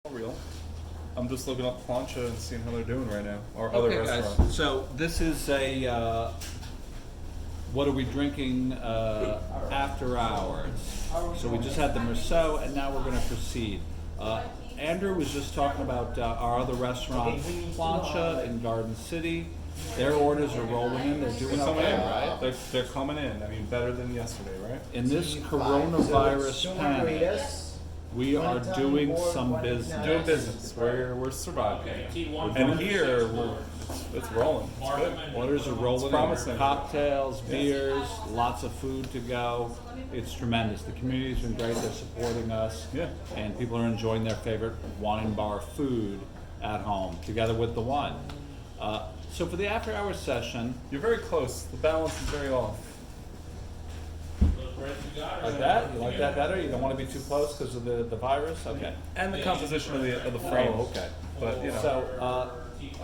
Real. I'm just looking up plancha and seeing how they're doing right now, or other restaurants. Guys, so this is a, what are we drinking after hours? So we just had the Merceau, and now we're going to proceed. Andrew was just talking about our other restaurant, Plancha in Garden City. Their orders are rolling in. They're doing okay, right? They're coming in. I mean, better than yesterday, right? In this coronavirus panic, we are doing some business. Doing business. We're surviving. And here it's rolling. It's good. Orders are rolling. It's promising. Cocktails, beers, lots of food to go. It's tremendous. The community's been great. They're supporting us. Yeah. And people are enjoying their favorite wine bar food at home, together with the wine. So for the after hours session, You're very close. The balance is very off. like that? You like that better? You don't want to be too close because of the virus? Okay. And the composition of the frame. Oh, okay. But you know.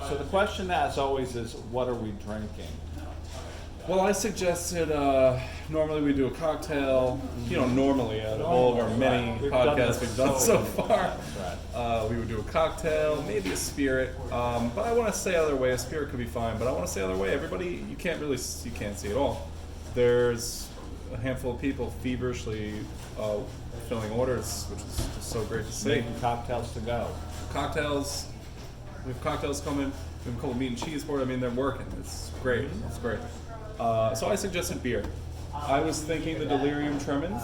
So the question, as always, is what are we drinking? Well, I suggested normally we do a cocktail. You know, normally out of all of our many We've done podcasts this we've done so so far, Right. we would do a cocktail, maybe a spirit. But I want to say other way. A spirit could be fine, but I want to say other way. Everybody, you can't see it all. There's a handful of people feverishly filling orders, which is just so great to see. Making cocktails to go. Cocktails. We have cocktails coming. We have a cold meat and cheese board. I mean, they're working. It's great. It's great. So I suggested beer. I was thinking the Delirium Tremens,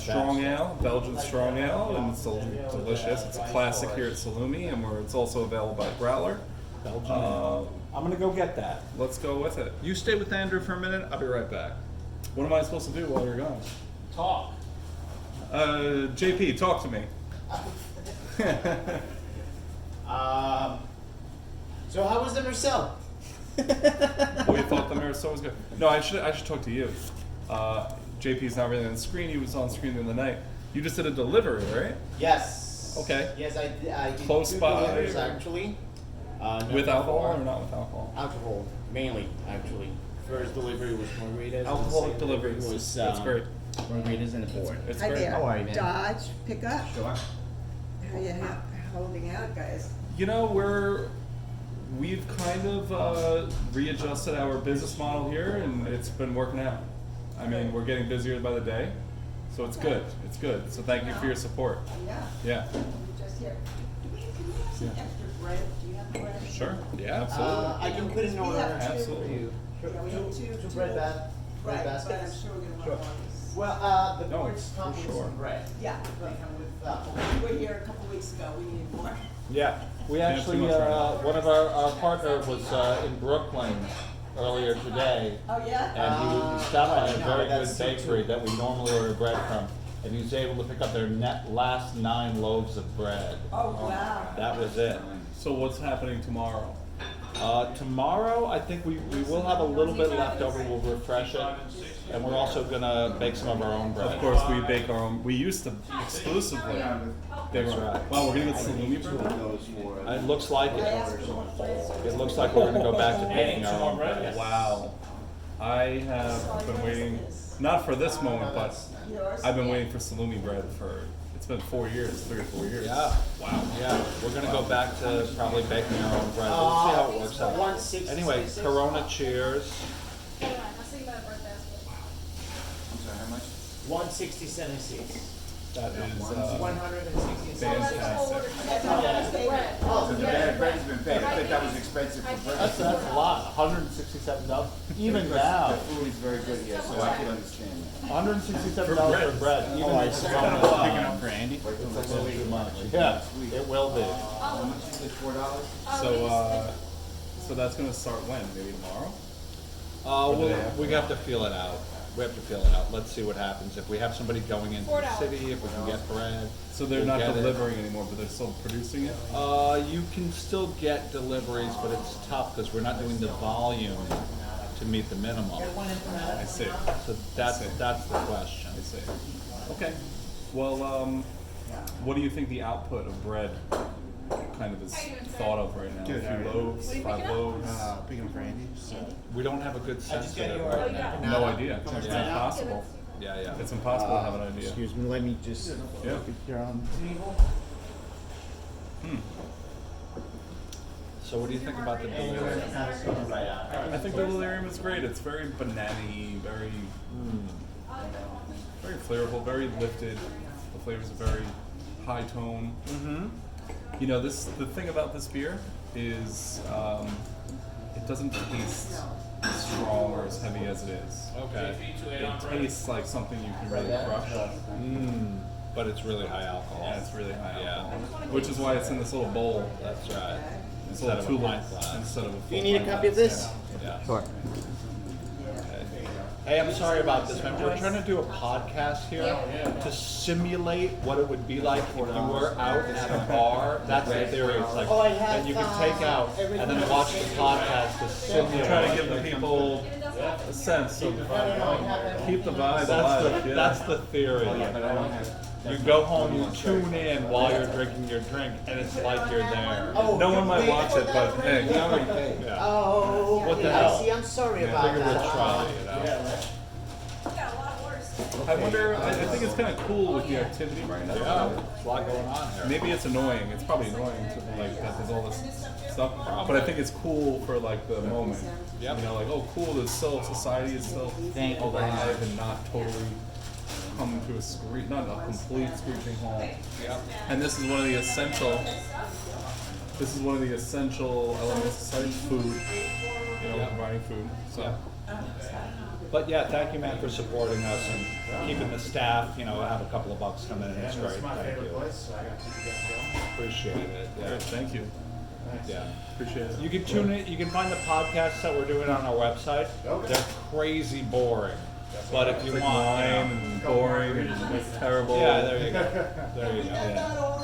strong ale, Belgian strong ale, and it's delicious. It's a classic here at Salumi, and it's also available by Growler. Belgian ale. I'm gonna go get that. Let's go with it. You stay with Andrew for a minute. I'll be right back. What am I supposed to do while you're gone? Talk. JP, talk to me. So how was the Merceau? Oh, you thought the Marisol was good? No, I should talk to you. JP's not really on the screen. He was on screen the other night. You just did a delivery, right? Yes. Okay. Yes, I did Close two by, deliveries or- actually. With Not alcohol before. or not with alcohol? Alcohol, mainly actually. First delivery was margaritas. Alcoholic and the second deliveries. was That's great. margaritas and a board. It's Hi great. there. How are you, man? Dodge, pick up. Sure. How you holding out, guys? You know, we've kind of readjusted our business model here, and it's been working out. I mean, we're getting busier by the day, so it's good. It's good. So thank you for your support. Yeah. Yeah. We're just here. Can we have some extra bread? Do you have bread? Sure. Yeah. Absolutely. I can put in We order. have two. Absolutely. Yeah, we have two bread loaves. bread Right, but I'm baskets. sure we're gonna Sure. want one. Well, the No, boards come for with sure. some bread. Yeah, They right. come with We were here a couple weeks ago, we need more. Yeah. We Yeah, actually, too much right now. one of our partner was in Brooklyn earlier today. Oh, yeah? And he stopped by a no, very good that's bakery too- that we normally order bread from, and he was able to pick up their last 9 loaves of bread. Oh, wow. That was it. So what's happening tomorrow? Tomorrow, I think we will have a little bit left over. We'll refresh it, and we're also gonna bake some of our own bread. Of course, we bake our own. We used to exclusively bake our own. Wow, we're gonna get salumi bread. It looks like I it. asked for more bread. It looks like we're gonna go back to baking our own bread. Wow. I have been waiting, not for this moment, but Yours? I've been waiting for salumi bread for, it's been 4 years, 3 or 4 years. Yeah. Wow. Yeah. We're gonna go back to probably baking our own bread. We'll see how it works out. 160. Anyway, Corona cheers. Hold on, I'll see about birth basket. I'm sorry, how much? 160.76. That is 160. fantastic. That's the bread. Oh, So the yeah. bread's been paid, I think that was expensive for That's breakfast. a lot. $167. Even Because now, the food is very good here, so I can understand that. $167 for bread. Even Oh, I with see. Corona, Picking up for Andy? it's a little too much. Yeah, it will be. How much is it, $4? So that's gonna start when? Maybe tomorrow? We have to feel it out. We have to feel it out. Let's see what happens. If we have somebody going into the $4. city, if we can get bread. So they're we'll not get it. delivering anymore, but they're still producing it? You can still get deliveries, but it's tough because we're not doing the volume to meet the minimum. I see. So that's see. the question. I see. Okay. Well, what do you think the output of bread kind of is thought of right now? Good, A how are few you? loaves, 5 loaves? Picking up for Andy, so. We don't have a good sense of got it your- right now. No idea. It's Yeah. impossible. Yeah, yeah. It's impossible to have an idea. Excuse me, let me just Yeah. look at your table. So what do you think about the delirium? I think the delirium is great. It's very banana-y, very, very flavorful, very lifted. The flavors are very high tone. You know, the thing about this beer is it doesn't taste as strong or as heavy as it is. Okay. It tastes like something you can really crush. But it's really high alcohol. And it's really high Yeah. alcohol. Which is why it's in this little bowl. That's right. Instead of a pint tulip glass. instead of a Do you need a full copy of pint this? glass, Yeah. Sure. Hey, I'm sorry about this, man. We're trying to do a podcast here to simulate what it would be like if you were out at a bar. That's the theory. It's like, and you can take out and then watch the podcast to Yeah. simulate. Try to give the people a sense of keep the vibe alive. That's the theory. You go home, you tune in while you're drinking your drink, and it's like you're there. No one might watch it, but hey, Yeah. Oh, What the I hell? see. I'm sorry Yeah, about figure we'll that. try, you know. Got a lot of worse. I wonder. I think it's kind of cool with the activity right now. Yeah, there's a lot going on here. Maybe it's annoying. It's probably annoying to like that there's all this stuff. But I think it's cool for like the moment. Yep. You know, like oh, cool. There's still society is still Thank you very alive and not totally come to a screech, not a complete screeching halt. Yep. And this is one of the essential. This is one of the essential elements of society, food. You know, Yep. providing food. So. Yep. But yeah, thank you, man, for supporting us and keeping the staff. You know, have a couple of bucks come in, and it's great. Thank you. Appreciate it. Yeah. Great, thank you. Yeah. Appreciate it. You can tune in. You can find the podcasts that we're doing on our website. They're crazy boring, but if you It's like want, lame and boring and terrible. yeah, there you go. There you go.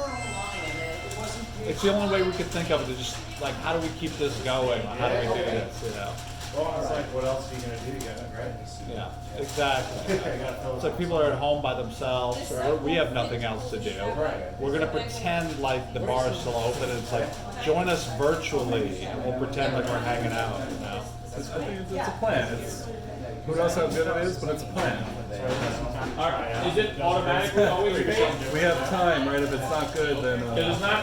It's the only way we could think of it. To just like, how do we keep this going? How do we do this? You know. Well, it's like, what else are you gonna do together, right? Yeah, exactly. It's like people are at home by themselves, or we have nothing else to do. We're gonna pretend like the bar is still open, and it's like, join us virtually, and we'll pretend like we're hanging out, you know? I think it's a plan. It's, who knows how good it is, but it's a plan. Is it automatically always paid? We have time, right? If it's not good, then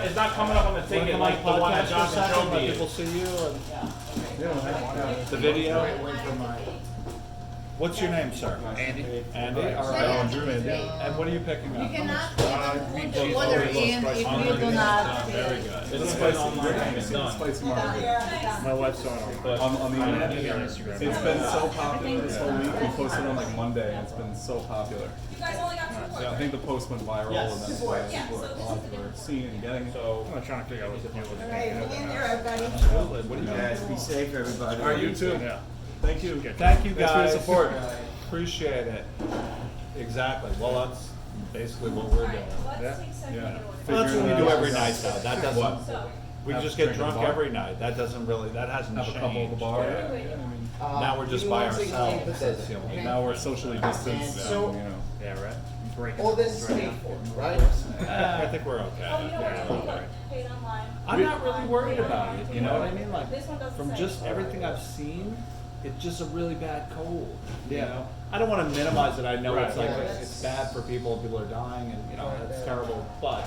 It's not coming up on the ticket Come on, like the one that podcast for a Johnson second, showed let me. people see you, and yeah. the video. What's your name, sir? Andy. Andy, all Oh, right. Drew, man. And what are you picking up? You cannot put the water in if you do not. Very good. It's spicy. It's spicy margarita. My wife's on it, but On the internet. on Instagram. It's been so popular this whole week. We posted on like Monday, and it's been so popular. You guys only got 2 more. I think the post went viral, and that's why people are seeing and getting it. So I'm trying to figure out what to do with it. Hey, hang in there, everybody. What do you Guys, be safe, everybody. Are you too? Yeah. Thank you. Thank you, Thanks for your guys. support. Appreciate it. Exactly. Well, that's basically what we're doing. Let's take second Yeah. order. Well, that's what we do every night, though. That doesn't. What? So, We Have just a get drink at the drunk bar? every night. That doesn't really. That hasn't Have a changed. couple at the bar. Yeah. Yeah, I mean, Now we're just by ourselves. That's the only. now we're socially distanced. So- You know. Yeah, right. Break All this is paid for, right? I think we're oh, you okay. don't want to paid online. I'm not really worried about it. You know what I mean? Like This one doesn't from say. just everything I've seen, it's just a really bad cold. You know? I don't want to minimize it. I know it's like it's bad for people. People are dying, and you know it's terrible. But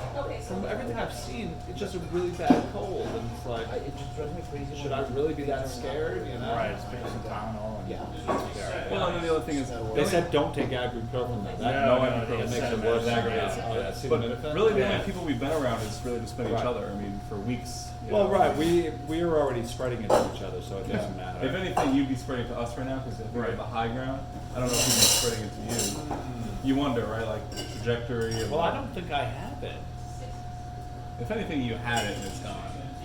from everything I've seen, it's just a really bad cold, and it's like, It just drives me crazy. should I really be that scared? You know? Right, it's picking some Tylenol and. Well, and the other thing is, They said don't take ibuprofen though. That, No, ibuprofen. that makes it worse. Yeah, but really the only people we've been around is really just been each Right. other. I mean, for weeks. you Well, know. right. We are already spreading it to each other, so it Yeah. doesn't matter. If anything, you'd be spreading it to us right now because we have the high ground. I don't know if we'd be spreading it to you. You wonder, right? Like the trajectory. Of, Well, I don't think I have it. If anything, you had it and it's gone.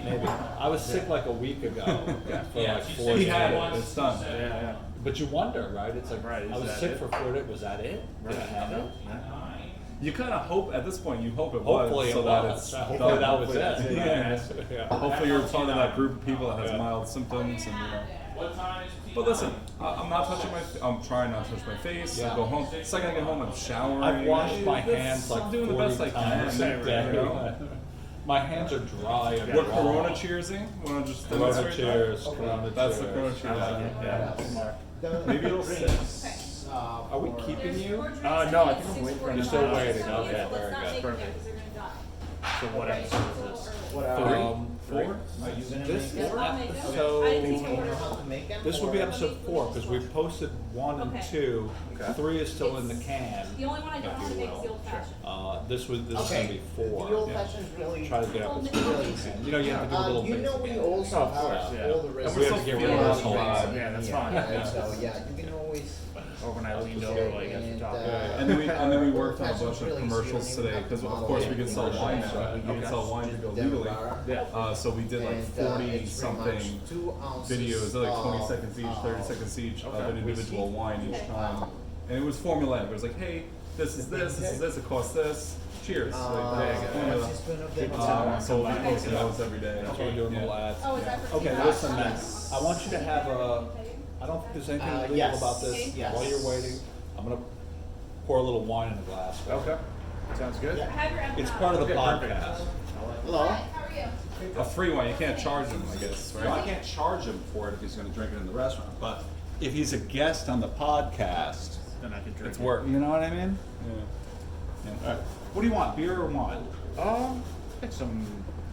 Maybe. I was sick like a week ago for like 4 He days. had it. It's done. Yeah. But you wonder, right? It's like Right, is I was that sick it? for 4 days. Was that it? Did I have it? You kind of hope at this point. You hope it Hopefully was, so it that was. it's Hopefully done. that was it. Yeah. Yeah. Hopefully you're part of that group of people that has Yeah. mild symptoms and you know. But listen, I'm not touching I'm trying not to touch my face. Yeah. I go home. The second I get home, I'm showering. I've washed my That's- hands like I'm doing 40 the best I times can. a day. You know? My hands are dry and We're raw. Corona cheersing. Want to just Corona demonstrate cheers. that? Corona That's the cheers. Corona cheers. I like it. Yeah. Maybe it'll sit. Are we keeping you? No, I think I'm waiting for You're an still email. waiting. So Okay, let's very not good. make them because they're gonna die. So what episode is this? Four? This is episode, this would be episode 4, because we posted 1 and 2. 3 is still in the can. The only one I don't want to make is the old fashioned. This is gonna be 4. The old fashioned really. Try to get up as quick as you can. You know, you have to do a little You bit. know, we also of course, have yeah. all the And rest. we have to get rid of Yeah, this whole vibe. Yeah, that's fine. So, yeah, you can always. Or when I leaned over, like, as we talked. And then we worked on a bunch of commercials today because of course we can sell wine now. We can sell wine to go legally. Yeah. So we did like 40 something videos, they're like 20 seconds each, 30 seconds each of an individual wine each time. And it was formulaic. It was like, hey, this is this, it costs this. Cheers. Like, that was the formula. So we posted those every day. That's why we're doing little ads. Oh, is that for Okay, takeout? listen, man. I want you to have a. I don't think there's anything illegal Yes. about this. Yes. While you're waiting, I'm gonna pour a little wine in a glass. Okay. Sounds good. Have your It's part of the Okay, perfect. podcast. Hello. How are you? A free wine, you can't charge them, I guess, No, I right? can't charge him for it if he's gonna drink it in the restaurant, but if he's a guest on the podcast, Then I can drink. It's work. you know what I mean? Yeah. All right. What do you want, beer or wine? Get some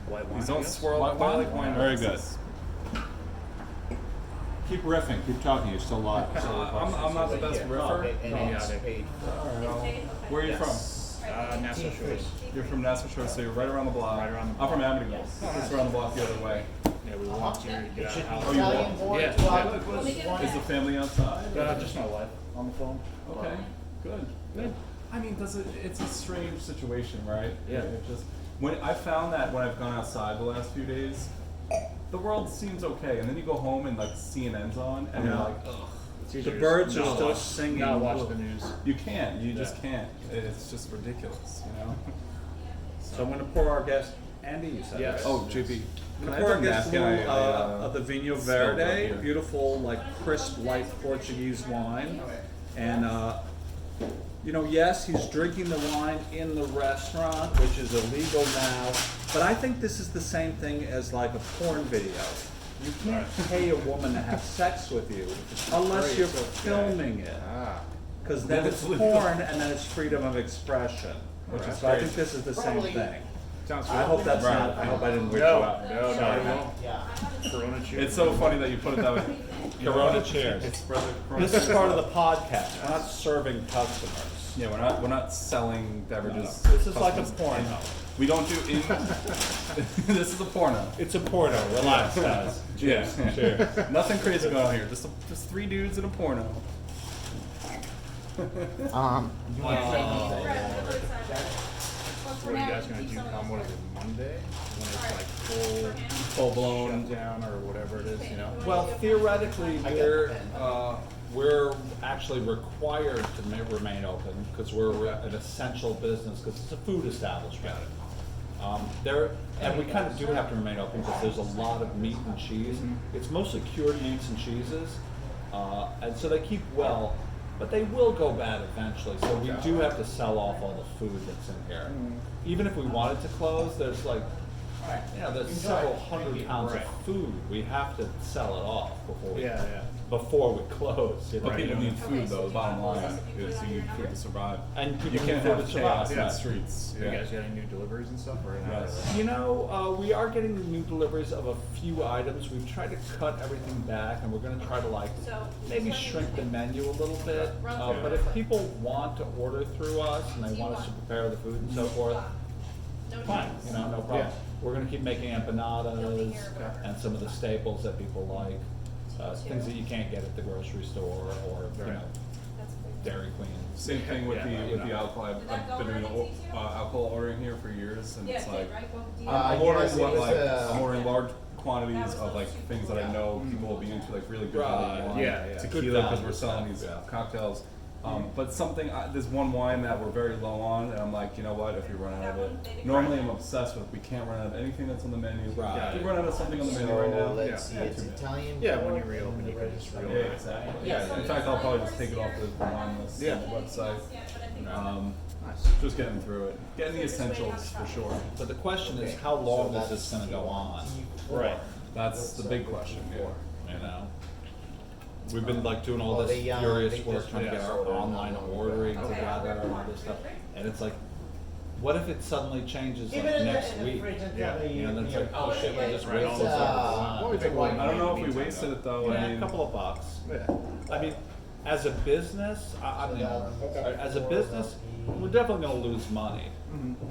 white wine. These I don't guess. swirl. White wine? Like wine Very good. glasses. Keep riffing, keep talking, you're still live. I'm not the best riffer. Yeah, they- Where are you from? Nassau Shores. You're from Nassau Shores, so you're right around the block. Right around the I'm from Amityville. Just around the block the other way. Yeah, we walked here to get out of the house. Oh, you Italian walk? boy, Yeah. was Is one. the family outside? Just my wife on the phone. Okay, good, good. I mean, it's a strange situation, right? Yeah. It just, when I found that when I've gone outside the last few days, the world seems okay, and then you go home and like CNN's on, and you're Yeah. like, ugh. It's The easier to birds are not still watch- singing. Not watch the news. You can't, you just can't. It's just ridiculous, you know? So I'm gonna pour our guest, Andy, you said, Yes. right? Oh, JP. I'm gonna pour our guest a little of the Vinho spilled right Verde, here. beautiful, like crisp, light Portuguese wine. And, you know, yes, he's drinking the wine in the restaurant, which is illegal now, but I think this is the same thing as like a porn video. You can't pay a woman to have sex with you unless you're filming it. Because then it's porn and then it's freedom of expression. So I think this is the same thing. Sounds I hope that's not, I hope I didn't weird you No, out. no, not Sorry. at all. Yeah. Corona cheers. It's so funny that you put it that way. You know Corona what? cheers. It's for the Corona This is cheers. part of the podcast, we're not serving customers. Yeah, we're not selling beverages. This is like a Customers. porno. We don't do in. This is a porno. It's a porno, relax guys. Yeah, Cheers. Nothing crazy going on here. Just 3 dudes in a porno. What are you guys gonna do? Come, what is it, Monday? When it's like Full blown. shutdown or whatever it is, you know? Well, theoretically, we're actually required to remain open because we're an essential business because it's a food establishment. And we kind of do have to remain open because there's a lot of meat and cheese. It's mostly cured meats and cheeses, and so they keep well, but they will go bad eventually. So we do have to sell off all the food that's in here. Even if we wanted to close, there's like, there's several hundred pounds of food. We have to sell it off before we close. You know? But people need food though. The bottom line is you need food to survive. And people You need can't food have to chaos survive. in Yeah. the streets. You guys got any new deliveries and stuff or not? Yes. You know, we are getting new deliveries of a few items. We've tried to cut everything back, and we're going to try to maybe shrink the menu a little bit. But if people want to order through us and they want us to prepare the food and so forth, fine. You know, no problem. Yeah. We're going to keep making empanadas and some of the staples that people like, things that you can't get at the grocery store or you know, Dairy Queen. Same thing with the alcohol. I've been doing alcohol ordering here for years, and it's like I'm ordering yes, it was, I'm ordering large quantities of like things that I know people will be into, like really good Right. wine, Yeah, yeah. tequila, Good because value we're selling these stuff, yeah. cocktails. But something, there's one wine that we're very low on, and I'm like, you know what, if we run out of it, normally I'm obsessed with, we can't run out of anything that's on the menu. Right. If we run out of something on the menu right now, Let's see, yeah, it's too bad. Italian. Yeah, when boy, you reopen, you can just Yeah, reopen. exactly. Yeah, in fact, I'll probably just take it off the wine list on the website. Just getting through it. Getting the essentials for sure. But the question is, how long is this going to go on? Right. That's the big question, yeah. You know, we've been like doing all Well, this they, furious they work just- trying to get our online ordering together and all this stuff, and it's like What if it suddenly changes like Even in next the, in week? the fridge until Yeah. the, You know, then it's like, oh shit, we just Right, all wasted of a sudden. Well, we think we'll- I don't know if we wasted it though. Yeah, I a mean, couple of bucks. Yeah. I mean, as a business, I mean, as a business, we're definitely gonna lose money.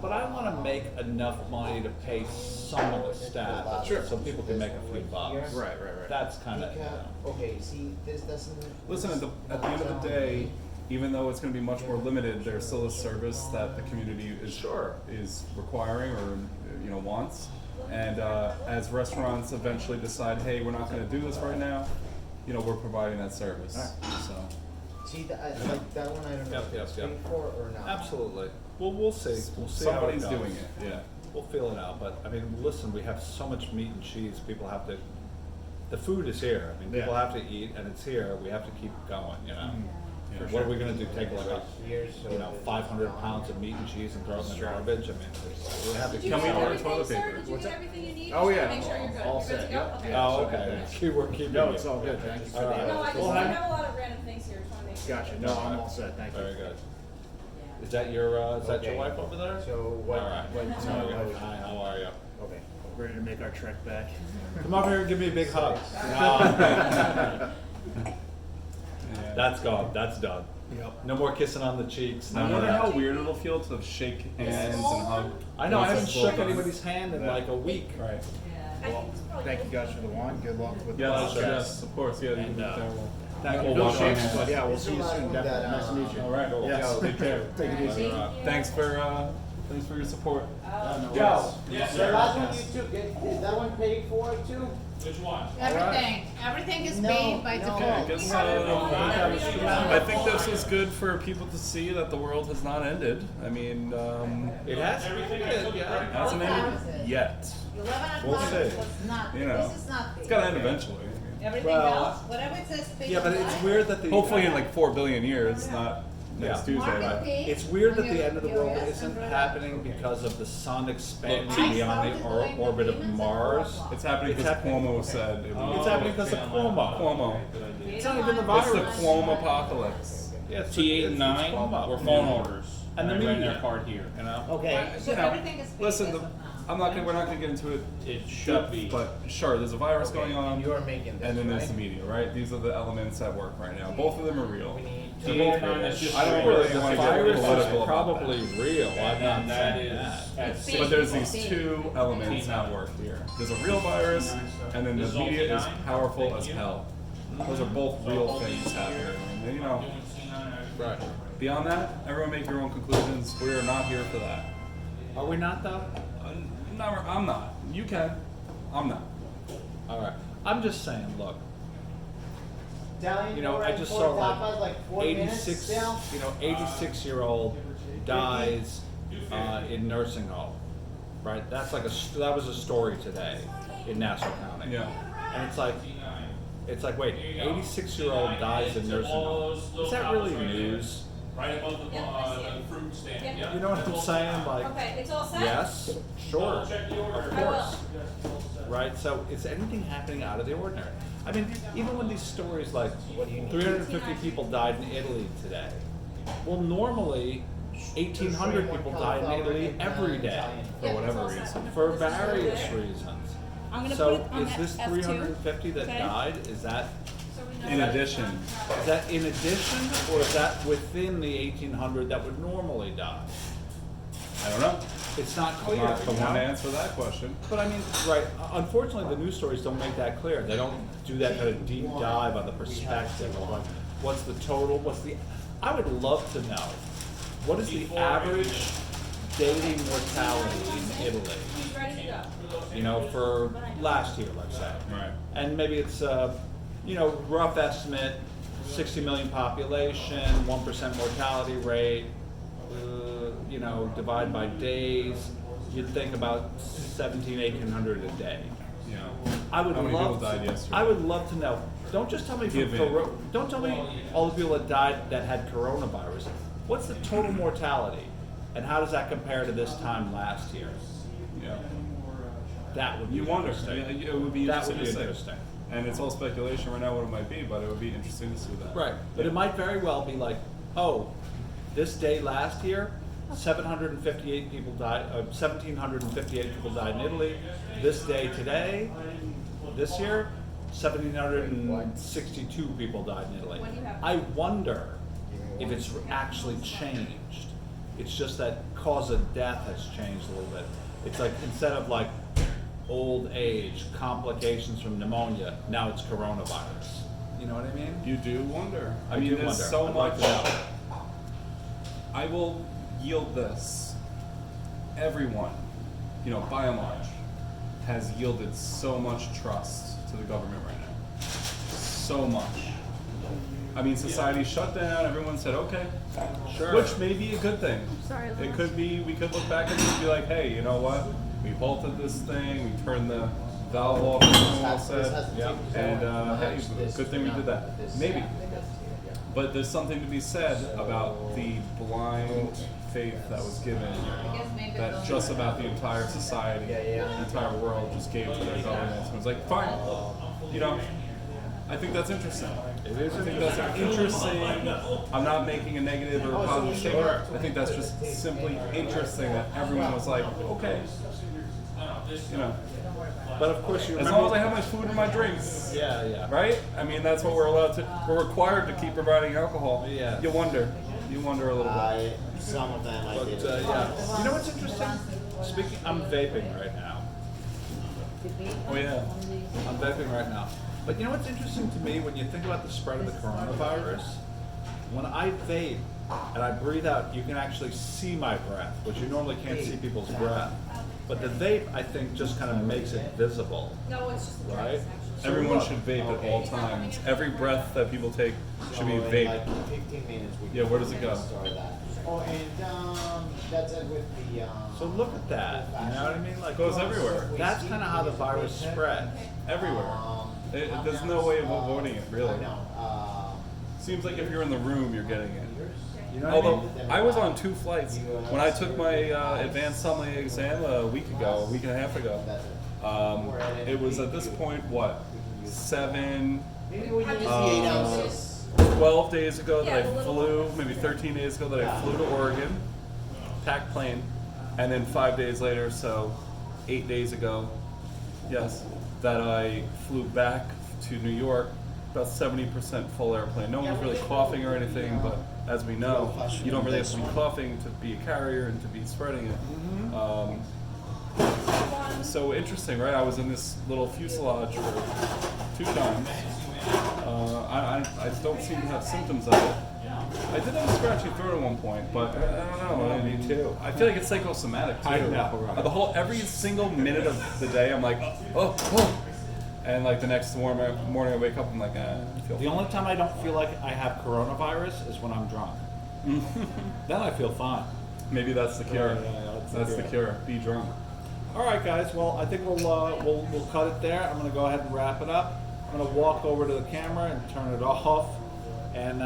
But I wanna make enough money to pay some of the staff, Sure. so people can make a few bucks. Right, right, right. That's kinda, Okay, see, this doesn't. listen, at the end of the day, even though it's going to be much more limited, there's still a service that the community is requiring or wants. And as restaurants eventually decide, hey, we're not going to do this right now, we're providing that service. So See, like that one, I don't know Yep, if yep, it's yep. paid for or not. absolutely. Well, we'll see, we'll see how it somebody's goes. doing it. Yeah. We'll feel it out, but I mean, listen, we have so much meat and cheese, people have to, the food is here, I mean, people Yeah. have to eat, and it's here, we have to keep going, you know? Yeah, What are we gonna do, take like Years, so. 500 pounds of meat and cheese and throw it in the garbage? I mean, we have to Did you keep Can we get order going. everything, toilet sir? paper? Did you What's get that? everything you need? Oh, Just yeah. wanna make sure you're good. All You're good set, to go? yep. Okay. Yeah. Oh, okay, we're keeping No, you. it's all good, thank you for All right. that. No, I just, Well, we how- have a lot of random things here, just wanna make sure. Gotcha, no, I'm all set, thank you. Very good. Is that your Okay. wife over there? So what? All right. what- Hi, how are you? Okay. Ready to make our trek back? Come over here and give me a big hug. Yeah. That's gone, that's done. Yep. No more kissing on the cheeks, I none of wonder that. how weird it'll feel to shake hands and hug. I know, I haven't Once it's shook full. anybody's hand in like a week. Right. Well, thank you guys for the wine, good luck with the Yes, podcast. yes, of course. Yeah, you And, can do that. Thank We'll you. do Wash our shakes, hands. but yeah, we'll see you soon, That, definitely, nice to meet you. All right. Well, Yes. take care. Take it easy. Thanks for your support. Joe, the last one you took, is that one paid for too? Everything is No, paid by no. default. Okay, I guess I think this is good for people to see that the world has not ended. I mean, It has? Yeah. hasn't ended yet. 11 We'll o'clock see. was not, You know, this is not It's paid. got to end eventually. Everything Well, else, whatever it says paid. Yeah, but it's online, weird that the. Hopefully in like 4 billion years, not next Yeah. Tuesday. market But paid It's weird that on the your end of the world POS isn't and happening because of the sun expanding I beyond the started doing orbit of payments at Mars. 4 o'clock. it's happening It's because happening- Cuomo said it would. It's happening because of Cuomo. Cuomo. It's not even the It's virus. the Cuomo apocalypse. Yeah, it's T8 and it's 9 Cuomo. were phone orders. And the I ran media. their card here, you know? Okay. So You know, everything is paid listen, as the, of now. we're not gonna get into it. It should be. But sure, there's a virus going on. And you are making this, And then there's right? the media, right? These are the elements at work right now. Both of them are real. We need They're T8 both and 9 real. is just I don't real. really The want to get virus political is about probably that. real. I'm And not that saying is that. at It's But there's these T8. two elements at work here. There's a real virus, and then the This is all media is T9? powerful as hell. Those are both real things happening. And, Right. beyond that, everyone make your own conclusions. We are not here for that. Are we not though? I'm not. You can. I'm not. All right. I'm just saying, look, Italian, you know, order I just four saw tapas, like 4 minutes 86, still? 86-year-old dies in nursing home, right? That's like that was a story today in Nassau County. Yeah. And it's like, wait, 86-year-old dies in nursing home. Is that really news? Right above the, Yeah, I see it. the fruit stand. Yeah. Yep. You know what I'm saying? Like, Okay, it's all set? yes, sure, Check the order. of I will. course. Right? So is anything happening out of the ordinary? I mean, even when these stories like 350 people died in Italy today. Well, normally 1,800 people die in Italy every day For whatever reason. for various reasons. I'm gonna So put it on is this F2, 350 that okay? died? Is that In addition, in addition, or is that within the 1,800 that would normally die? I don't know. It's not I'm clear. not the you one to know? answer that question. But I mean, right, unfortunately, the news stories don't make that clear. They don't do that kind of deep dive on the perspective of like, what's the total, I would love to know, what is the average daily mortality in Italy? He's ready to go. You know, for last year, let's say. Right. And maybe it's, you know, rough estimate, 60 million population, 1% mortality rate, you know, divide by days, you'd think about 1,800 a day. Yeah. I would How many love people died to, yesterday? I would love to know. Don't just tell me from Give in. don't tell me all the people that died that had coronavirus. What's the total mortality? And how does that compare to this time last year? Yeah. That would be You wonder. interesting. Yeah, it would be That interesting would be to see. interesting. And it's all speculation right now what it might be, but it would be interesting to see that. Right. But it might very well be like, oh, this day last year, 758 people died. 1,758 people died in Italy. This day today, this year, 1,762 people died in Italy. I wonder if it's actually changed. It's just that cause of death has changed a little bit. It's like instead of like old age, complications from pneumonia, now it's coronavirus. You know what I mean? You do wonder. I I mean, do there's wonder. so I'd like much. to know. I will yield this. Everyone, by and large, has yielded so much trust to the government right now. So much. I mean, society shut down. Everyone said, "Okay, Sure. which may be a good thing. Sorry, It Lance. could be. We could look back at this and be like, "Hey, you know what? We halted this thing. We turned the valve off." As someone said, and hey, good thing we did that. Maybe. But there's something to be said about the blind faith that was given, that just about the entire society, the entire world just gave to their governments. And it was like, fine, I think that's interesting. It is I think that's interesting. I'm not making a negative or a positive statement. I think that's just simply interesting that everyone was like, okay, But of course, you as remember. long as I have my food and my drinks. Yeah, yeah. Right? I mean, that's what we're allowed to. We're required to keep providing alcohol. Yeah. You wonder a little bit. Some of them I But did. yeah, you know what's interesting? Speaking, I'm vaping right now. Oh yeah. I'm vaping right now. But you know what's interesting to me when you think about the spread of the coronavirus? When I vape and I breathe out, you can actually see my breath, which you normally can't see people's breath. But the vape, I think, just kind of makes it visible, No, it's just the right? drinks, actually. Everyone should vape at all times. Every breath that people take should be vape. Like 15 minutes. we Yeah, where does it go? Start that. Oh, and that's it with the. So look at that. You know what I mean? Like, Goes everywhere. that's kind of how the virus spreads. Everywhere. There's no way of avoiding it, really. I know. Seems like if you're in the room, you're getting it. You know what I Although mean? I was on 2 flights when I took my advanced sommelier exam a week and a half ago. It was at this point 12 days ago that I flew, maybe 13 days ago that I flew to Oregon, packed plane, and then 5 days later, so 8 days ago, yes, that I flew back to New York, about 70% full airplane. No one was really coughing or anything, but as we know, you don't really have to be coughing to be a carrier and to be spreading it. So interesting, right? I was in this little fuselage for 2 times. I don't seem to have symptoms of it. I did have a scratchy throat at one point, but I don't know. Me too. I feel like it's psychosomatic too. I know, right. Every single minute of the day, I'm like, oh. And like the next morning I wake up, I'm like, I feel The only time I don't feel like I have coronavirus is when I'm drunk. Then I feel fine. Maybe that's the cure. Yeah, that's the cure. Be drunk. All right, guys. Well, I think we'll cut it there. I'm gonna go ahead and wrap it up. I'm gonna walk over to the camera and turn it off, and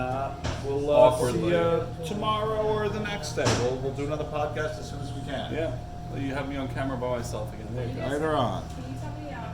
we'll Awkwardly. see you tomorrow or the next day. We'll do another podcast as soon as we can. Yeah. You have me on camera by myself again. There you go. Later on.